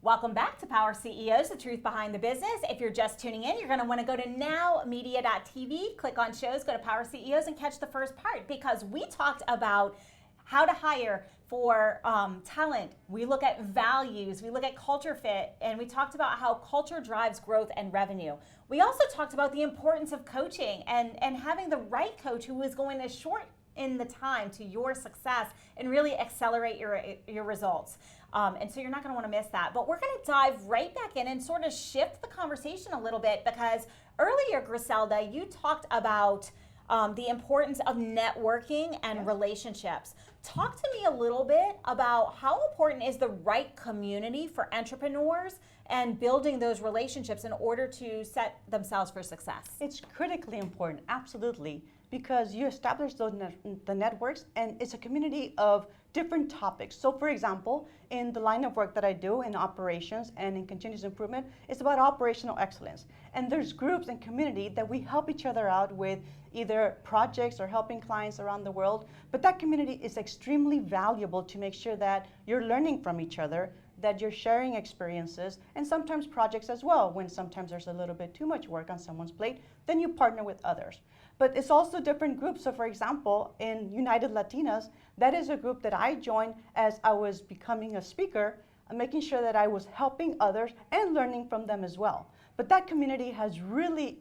Welcome back to Power CEOs, the truth behind the business. If you're just tuning in, you're going to want to go to nowmedia.tv, click on shows, go to Power CEOs and catch the first part, because we talked about how to hire for talent. We look at values, we look at culture fit, and we talked about how culture drives growth and revenue. We also talked about the importance of coaching and having the right coach who is going to shorten the time to your success and really accelerate your results. And so you're not going to want to miss that. But we're going to dive right back in and sort of shift the conversation a little bit, because earlier, Griselda, you talked about the importance of networking and relationships. Talk to me a little bit about how important is the right community for entrepreneurs and building those relationships in order to set themselves for success. It's critically important, absolutely, because you establish those the networks, and it's a community of different topics. So for example, in the line of work that I do in operations and in continuous improvement, it's about operational excellence. And there's groups and community that we help each other out with, either projects or helping clients around the world. But that community is extremely valuable to make sure that you're learning from each other, that you're sharing experiences, and sometimes projects as well. When sometimes there's a little bit too much work on someone's plate, then you partner with others. But it's also different groups. So for example, in United Latinas, that is a group that I joined as I was becoming a speaker, making sure that I was helping others and learning from them as well. But that community has really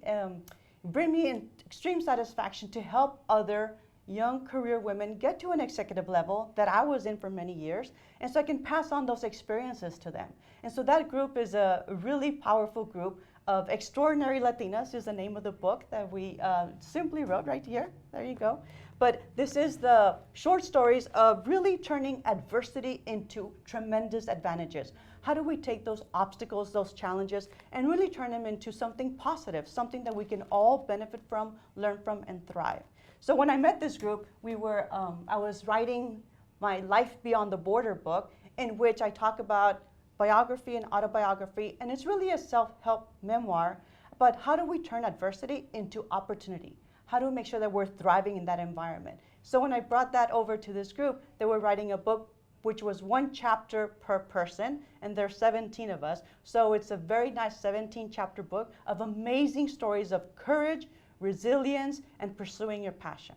bring me in extreme satisfaction to help other young career women get to an executive level that I was in for many years, and so I can pass on those experiences to them. And so that group is a really powerful group of Extraordinary Latinas, is the name of the book that we simply wrote right here. There you go. But this is the short stories of really turning adversity into tremendous advantages. How do we take those obstacles, those challenges, and really turn them into something positive, something that we can all benefit from, learn from, and thrive? So when I met this group, I was writing my Life Beyond the Border book, in which I talk about biography and autobiography, and it's really a self-help memoir about how do we turn adversity into opportunity? How do we make sure that we're thriving in that environment? So when I brought that over to this group, they were writing a book which was 1 chapter per person, and there's 17 of us. So it's a very nice 17-chapter book of amazing stories of courage, resilience, and pursuing your passion.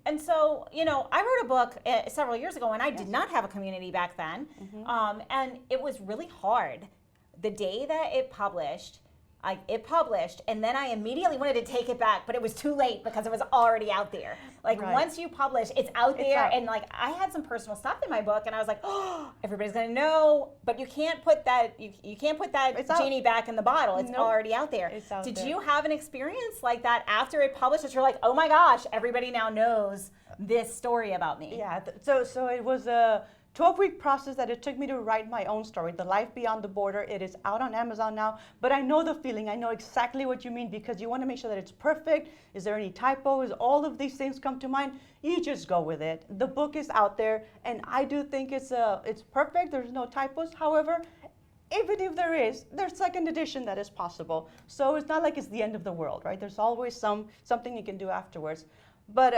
And so, you know, I wrote a book several years ago, and I did not have a community back then. And it was really hard. The day that it published, and then I immediately wanted to take it back, but it was too late because it was already out there. Like once you publish, it's out there. And like I had some personal stuff in my book, and I was like, oh, everybody's gonna know. But you can't put that genie back in the bottle. It's already out there. Did you have an experience like that after it published that you're like, oh my gosh, everybody now knows this story about me? Yeah. So it was a 12-week process that it took me to write my own story, The Life Beyond the Border. It is out on Amazon now, but I know the feeling. I know exactly what you mean, because you want to make sure that it's perfect. Is there any typos? All of these things come to mind. You just go with it. The book is out there, and I do think it's perfect. There's no typos. However, even if there's second edition that is possible. So it's not like it's the end of the world, right? There's always something you can do afterwards. But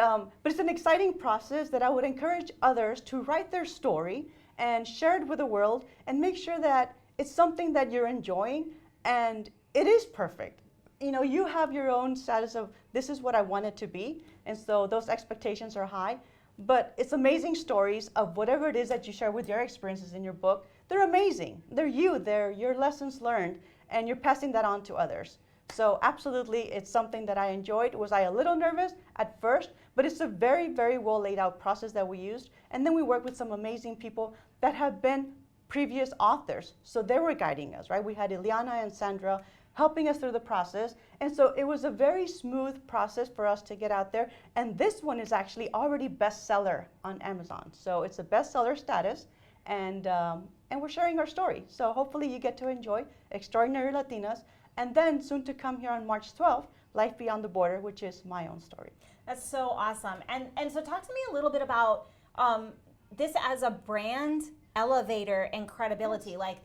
it's an exciting process that I would encourage others to write their story and share it with the world, and make sure that it's something that you're enjoying and it is perfect. You know, you have your own status of this is what I want it to be, and so those expectations are high. But it's amazing stories of whatever it is that you share with your experiences in your book. They're amazing. They're your lessons learned, and you're passing that on to others. So absolutely, it's something that I enjoyed. Was I a little nervous at first? But it's a very, very well laid out process that we used. And then we worked with some amazing people that have been previous authors. So they were guiding us, right? We had Ileana and Sandra helping us through the process. And so it was a very smooth process for us to get out there. And this one is actually already bestseller on Amazon. So it's a bestseller status. And we're sharing our story. So hopefully you get to enjoy Extraordinary Latinas. And then soon to come here on March 12th, Life Beyond the Border, which is my own story. That's so awesome. And so talk to me a little bit about this as a brand elevator and credibility. Like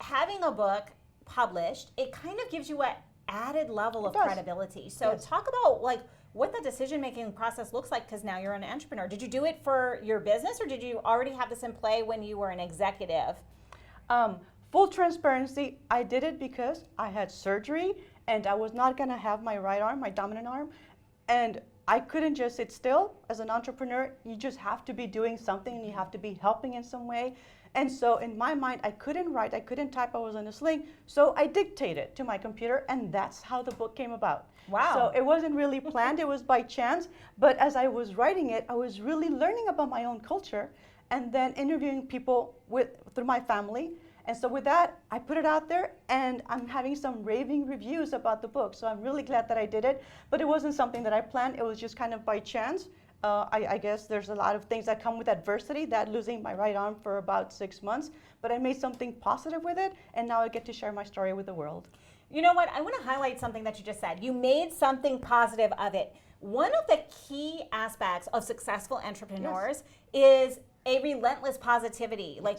having a book published, it kind of gives you an added level of credibility. So talk about like what the decision-making process looks like, because now you're an entrepreneur. Did you do it for your business, or did you already have this in play when you were an executive? Full transparency, I did it because I had surgery and I was not going to have my right arm, my dominant arm, and I couldn't just sit still. As an entrepreneur, you just have to be doing something and you have to be helping in some way. And so in my mind, I couldn't write, I couldn't type, I was in a sling. So I dictated to my computer, and that's how the book came about. Wow. So it wasn't really planned, it was by chance. But as I was writing it, I was really learning about my own culture and then interviewing people through my family. And so with that, I put it out there, and I'm having some raving reviews about the book. So I'm really glad that I did it. But it wasn't something that I planned. It was just kind of by chance. I guess there's a lot of things that come with adversity, that losing my right arm for about 6 months. But I made something positive with it, and now I get to share my story with the world. You know what? I want to highlight something that you just said. You made something positive of it. One of the key aspects of successful entrepreneurs is a relentless positivity. Like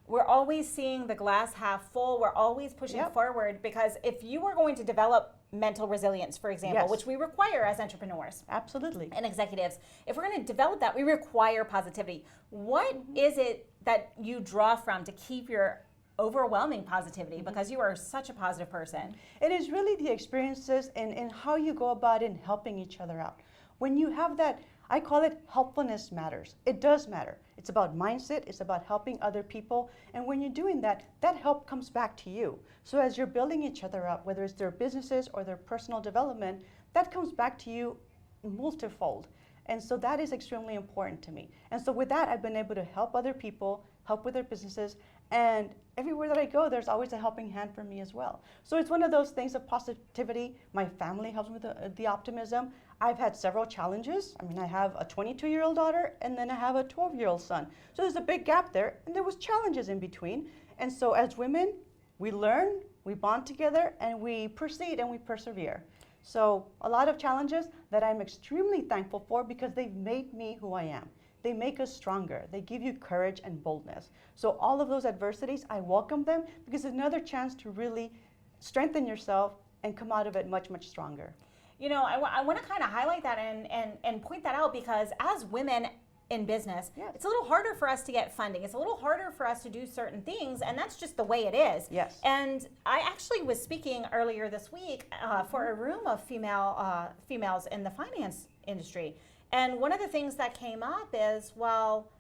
we're always seeing the glass half full. We're always pushing forward, because if you are going to develop mental resilience, for example, which we require as entrepreneurs. Absolutely. And executives, if we're going to develop that, we require positivity. What is it that you draw from to keep your overwhelming positivity, because you are such a positive person? It is really the experiences and how you go about in helping each other out. When you have that, I call it helpfulness matters. It does matter. It's about mindset. It's about helping other people. And when you're doing that, that help comes back to you. So as you're building each other up, whether it's their businesses or their personal development, that comes back to you multifold. And so that is extremely important to me. And so with that, I've been able to help other people, help with their businesses, and everywhere that I go, there's always a helping hand for me as well. So it's one of those things of positivity. My family helps me with the optimism. I've had several challenges. I mean, I have a 22-year-old daughter, and then I have a 12-year-old son. So there's a big gap there, and there was challenges in between. And so as women, we learn, we bond together, and we proceed and we persevere. So a lot of challenges that I'm extremely thankful for, because they've made me who I am. They make us stronger. They give you courage and boldness. So all of those adversities, I welcome them, because it's another chance to really strengthen yourself and come out of it much, much stronger. You know, I want to kind of highlight that and point that out, because as women in business, it's a little harder for us to get funding. It's a little harder for us to do certain things, and that's just the way it is. Yes. And I actually was speaking earlier this week for a room of females in the finance industry. And one of the things that came up is, well,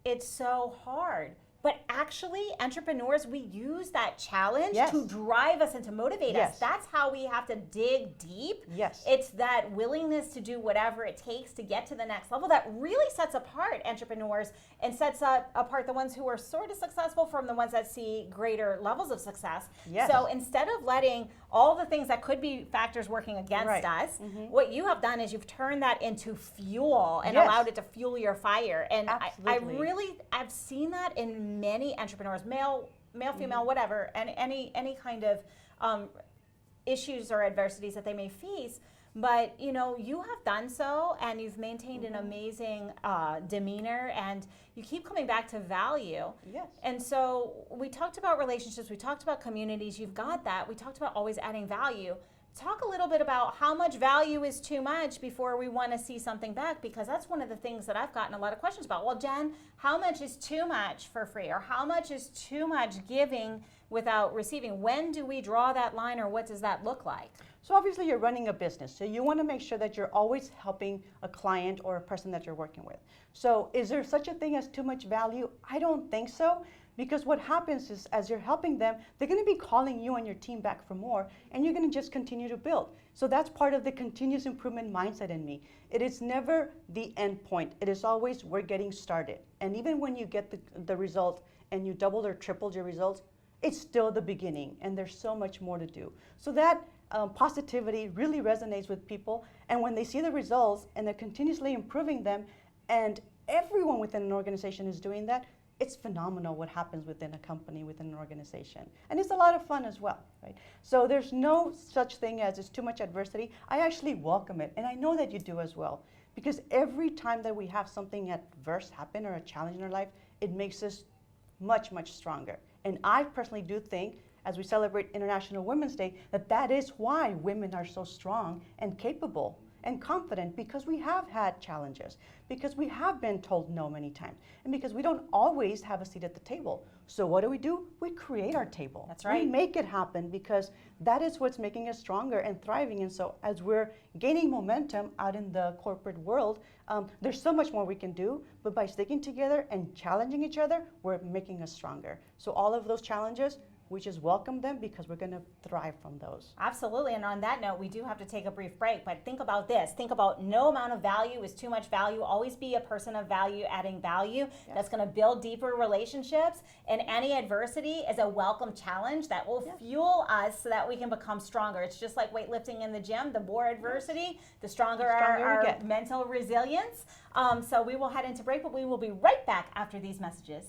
it's so hard. But actually, entrepreneurs, we use that challenge to drive us and to motivate us. That's how we have to dig deep. Yes. It's that willingness to do whatever it takes to get to the next level that really sets apart entrepreneurs and sets apart the ones who are sort of successful from the ones that see greater levels of success. Yes. So instead of letting all the things that could be factors working against us, what you have done is you've turned that into fuel and allowed it to fuel your fire. And I've seen that in many entrepreneurs, male, female, whatever, and any kind of issues or adversities that they may face. But you know, you have done so, and you've maintained an amazing demeanor, and you keep coming back to value. Yes. And so we talked about relationships, we talked about communities, you've got that. We talked about always adding value. Talk a little bit about how much value is too much before we want to see something back, because that's one of the things that I've gotten a lot of questions about. Well, Jen, how much is too much for free, or how much is too much giving without receiving? When do we draw that line, or what does that look like? So obviously you're running a business, so you want to make sure that you're always helping a client or a person that you're working with. So is there such a thing as too much value? I don't think so. Because what happens is, as you're helping them, they're going to be calling you and your team back for more, and you're going to just continue to build. So that's part of the continuous improvement mindset in me. It is never the end point. It is always, we're getting started. And even when you get the result and you doubled or tripled your results, it's still the beginning, and there's so much more to do. So that positivity really resonates with people, and when they see the results and they're continuously improving them, and everyone within an organization is doing that, it's phenomenal what happens within a company, within an organization. And it's a lot of fun as well, right? So there's no such thing as it's too much adversity. I actually welcome it, and I know that you do as well. Because every time that we have something adverse happen or a challenge in our life, it makes us much, much stronger. And I personally do think, as we celebrate International Women's Day, that is why women are so strong and capable. and confident because we have had challenges, because we have been told no many times, and because we don't always have a seat at the table. So what do? We create our table. That's right. We make it happen because that is what's making us stronger and thriving. And so as we're gaining momentum out in the corporate world, there's so much more we can do, but by sticking together and challenging each other, we're making us stronger. So all of those challenges, we just welcome them because we're going to thrive from those. Absolutely. And on that note, we do have to take a brief break, but think about this. Think about no amount of value is too much value. Always be a person of value, adding value. Yes. That's going to build deeper relationships. And any adversity is a welcome challenge that will fuel us so that we can become stronger. It's just like weightlifting in the gym. The more adversity, the stronger our mental resilience. So we will head into break, but we will be right back after these messages.